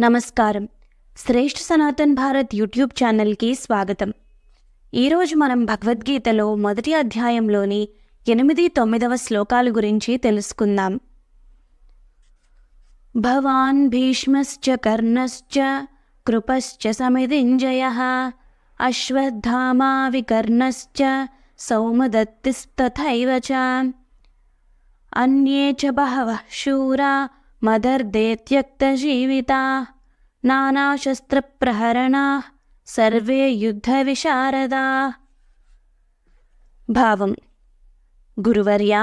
నమస్కారం. శ్రేష్ఠ సనాతన్ భారత్ యూట్యూబ్ ఛానల్కి స్వాగతం. ఈరోజు మనం భగవద్గీతలో మొదటి అధ్యాయంలోని 8-9 శ్లోకాల గురించి తెలుసుకుందాం. భవాన్ భీష్మశ్చ కర్ణశ్చ కృపశ్చ సమిదింజయః అశ్వత్థామా వికర్ణశ్చ సౌమదత్తిస్తథైవ చ అన్యే చ బహవః శూరా మదర్దే త్యక్తజీవితాః నానాశస్త్రప్రహరణాః సర్వే యుద్ధ విశారదాః. భావం: గురువర్య,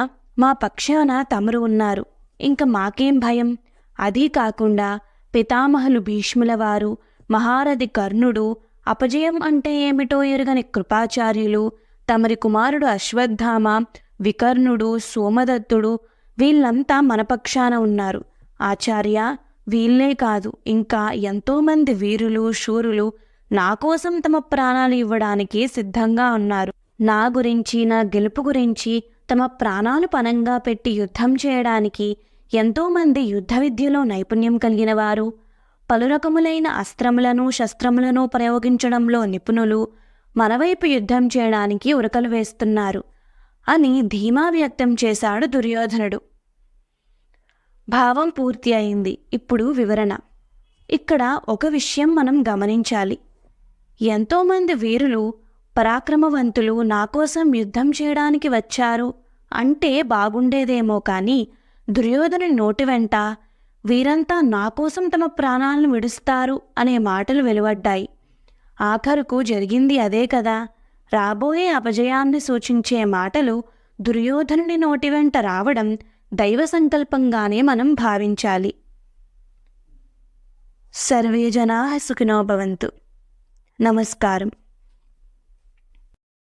మా పక్షాన తమరు ఉన్నారు, ఇంక మాకేం భయం? అదీ కాకుండా పితామహులు భీష్ముల వారు, మహారథి కర్ణుడు, అపజయం అంటే ఏమిటో ఎరుగని కృపాచార్యులు, తమరి కుమారుడు అశ్వత్థామ, వికర్ణుడు, సోమదత్తుడు, వీళ్ళంతా మన పక్షాన ఉన్నారు. ఆచార్య, వీళ్ళే కాదు, ఇంకా ఎంతోమంది వీరులు, శూరులు నా కోసం తమ ప్రాణాలు ఇవ్వడానికి సిద్ధంగా ఉన్నారు. నా గురించి, నా గెలుపు గురించి తమ ప్రాణాలు పణంగా పెట్టి యుద్ధం చేయడానికి ఎంతోమంది యుద్ధ విద్యలో నైపుణ్యం కలిగిన వారు, పలు రకములైన అస్త్రములను, శస్త్రములను ప్రయోగించడంలో నిపుణులు మనవైపు యుద్ధం చేయడానికి ఉరకలు వేస్తున్నారు అని ధీమా వ్యక్తం చేశాడు దుర్యోధనుడు. భావం పూర్తి అయింది. ఇప్పుడు వివరణ. ఇక్కడ ఒక విషయం మనం గమనించాలి. ఎంతోమంది వీరులు, పరాక్రమవంతులు నా కోసం యుద్ధం చేయడానికి వచ్చారు అంటే బాగుండేదేమో, కానీ దుర్యోధనుని నోటి వెంట వీరంతా నా కోసం తమ ప్రాణాలను విడుస్తారు అనే మాటలు వెలువడ్డాయి. ఆఖరుకు జరిగింది అదే కదా. రాబోయే అపజయాన్ని సూచించే మాటలు దుర్యోధనుని నోటి వెంట రావడం దైవ సంకల్పంగానే మనం భావించాలి. సర్వే జనాః సుఖినో భవంతు. నమస్కారం.